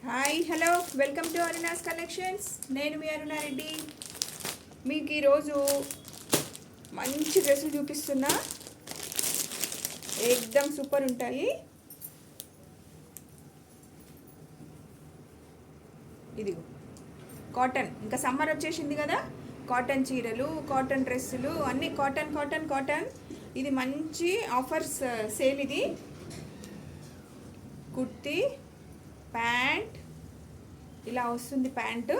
Hi hello welcome to Aruna's collections. నేను మీ అరుణారెడ్డి. మీకు ఈరోజు మంచి డ్రెస్సులు చూపిస్తున్నా. ఏకదమ్ సూపర్ ఉంటాయి. ఇదిగో కాటన్, ఇంకా సమ్మర్ వచ్చేసింది కదా, కాటన్ చీరలు, కాటన్ డ్రెస్సులు అన్నీ కాటన్ కాటన్ కాటన్. ఇది మంచి ఆఫర్స్ సేల్. ఇది కుర్తీ, ప్యాంట్ ఇలా వస్తుంది. ప్యాంటు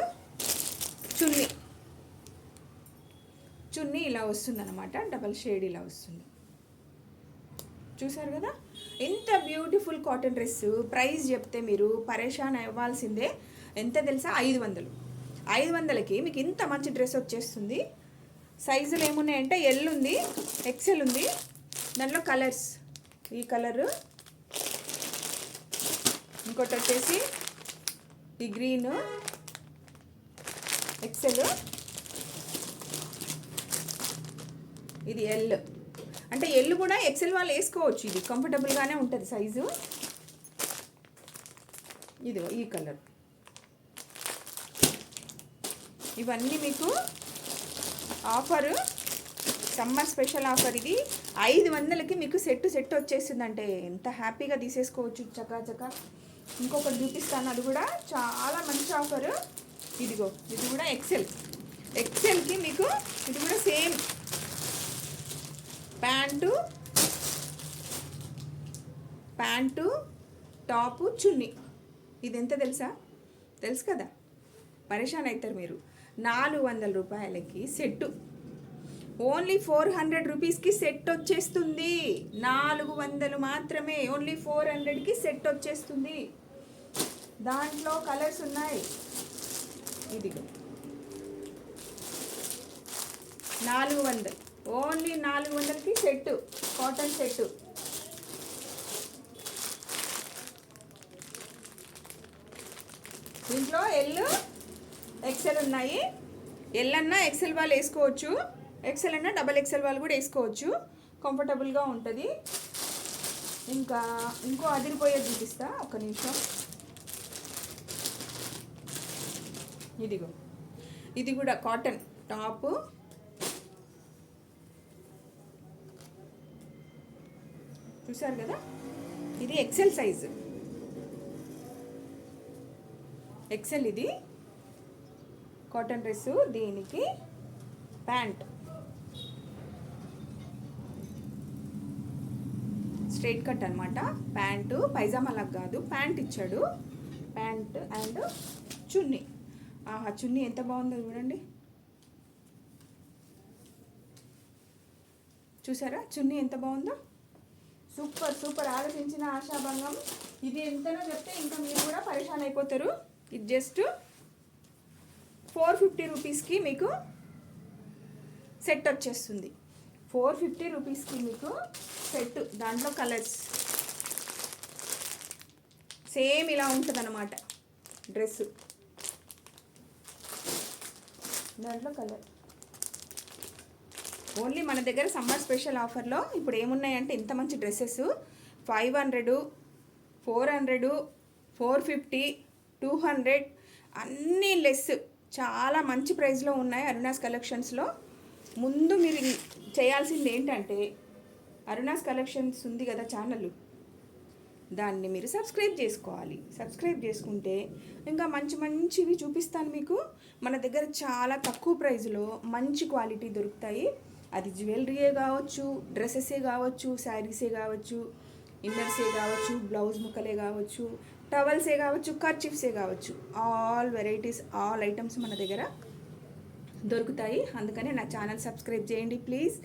చున్నీ ఇలా వస్తుంది అనమాట. డబల్ షేడ్ ఇలా వస్తుంది. చూసారు కదా ఎంత బ్యూటిఫుల్ కాటన్ డ్రెస్. ప్రైస్ చెప్తే మీరు పరేషాన్ అవ్వాల్సిందే. ఎంత తెలుసా? 500. 500కి మీకు ఇంత మంచి డ్రెస్ వచ్చేస్తుంది. సైజులు ఏమున్నాయంటే ఎల్ ఉంది, ఎక్సెల్ ఉంది. దాంట్లో కలర్స్ ఈ కలరు, ఇంకోటి వచ్చేసి ఈ గ్రీన్ ఎక్సెల్, ఇది ఎల్. అంటే ఎల్ కూడా ఎక్సెల్ వాళ్ళు వేసుకోవచ్చు. ఇది కంఫర్టబుల్గానే ఉంటుంది సైజు. ఇదిగో ఈ కలర్. ఇవన్నీ మీకు ఆఫరు, సమ్మర్ స్పెషల్ ఆఫర్. ఇది 500కి మీకు సెట్ వచ్చేస్తుందంటే ఎంత హ్యాపీగా తీసేసుకోవచ్చు చకా. ఇంకొకటి చూపిస్తాను, అది కూడా చాలా మంచి ఆఫరు. ఇదిగో ఇది కూడా ఎక్సెల్కి మీకు ఇది కూడా సేమ్ ప్యాంటు టాపు చున్నీ. ఇది ఎంత తెలుసు కదా, పరేషాన్ అవుతారు మీరు. 400 రూపాయలకి సెట్టు. ఓన్లీ 400 రూపీస్కి సెట్ వచ్చేస్తుంది. 400 మాత్రమే, ఓన్లీ 400కి సెట్ వచ్చేస్తుంది. దాంట్లో కలర్స్ ఉన్నాయి. ఇదిగో 400, ఓన్లీ 400కి సెట్, కాటన్ సెట్. దీంట్లో ఎల్ ఎక్సెల్ ఉన్నాయి. ఎల్ అన్నా ఎక్సెల్ వాళ్ళు వేసుకోవచ్చు, ఎక్సెల్ అన్నా డబల్ ఎక్సెల్ వాళ్ళు కూడా వేసుకోవచ్చు. కంఫర్టబుల్గా ఉంటుంది. ఇంకా ఇంకో అదిరిపోయేది చూపిస్తా, ఒక్క నిమిషం. ఇదిగో ఇది కూడా కాటన్ టాపు. చూసారు కదా, ఇది ఎక్సెల్ సైజు. ఎక్సెల్ ఇది కాటన్ డ్రెస్సు. దీనికి ప్యాంట్ స్ట్రైట్ కట్ అనమాట. ప్యాంటు పైజామా లాగా కాదు, ప్యాంట్ ఇచ్చాడు. ప్యాంట్ అండ్ చున్నీ. ఆహా, చున్నీ ఎంత బాగుందో చూడండి. చూసారా చున్నీ ఎంత బాగుందో? సూపర్. ఆలోచించిన ఆశాభంగం. ఇది ఎంతనో చెప్తే ఇంకా మీరు కూడా పరేషాన్ అయిపోతారు. ఇది జస్ట్ 450 రూపీస్కి మీకు సెట్ వచ్చేస్తుంది. 450 రూపీస్కి మీకు సెట్. దాంట్లో కలర్స్ సేమ్ ఇలా ఉంటుంది అన్నమాట డ్రెస్సు. దాంట్లో కలర్ ఓన్లీ మన దగ్గర సమ్మర్ స్పెషల్ ఆఫర్లో ఇప్పుడు ఏమున్నాయంటే ఇంత మంచి డ్రెస్సెస్ 500, 400, 450, 200 అన్నీ లెస్. చాలా మంచి ప్రైస్లో ఉన్నాయి అరుణాస్ కలెక్షన్స్లో. ముందు మీరు చేయాల్సింది ఏంటంటే అరుణాస్ కలెక్షన్స్ ఉంది కదా ఛానల్, దాన్ని మీరు సబ్స్క్రైబ్ చేసుకోవాలి. సబ్స్క్రైబ్ చేసుకుంటే ఇంకా మంచివి చూపిస్తాను మీకు. మన దగ్గర చాలా తక్కువ ప్రైస్లో మంచి క్వాలిటీ దొరుకుతాయి. అది జ్యువెలరీయే కావచ్చు, డ్రెస్సెసే కావచ్చు, శారీసే కావచ్చు, ఇన్నర్సే కావచ్చు, బ్లౌజ్ ముక్కలే కావచ్చు, టవల్సే కావచ్చు, కర్చీఫ్సే కావచ్చు. ఆల్ వెరైటీస్, ఆల్ ఐటమ్స్ మన దగ్గర దొరుకుతాయి. అందుకనే నా ఛానల్ సబ్స్క్రైబ్ చేయండి ప్లీజ్.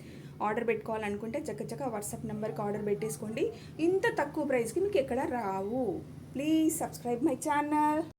ఆర్డర్ పెట్టుకోవాలనుకుంటే చక్కచక్క వాట్సాప్ నెంబర్కి ఆర్డర్ పెట్టేసుకోండి. ఇంత తక్కువ ప్రైస్కి మీకు ఎక్కడ రావు. Please subscribe my channel.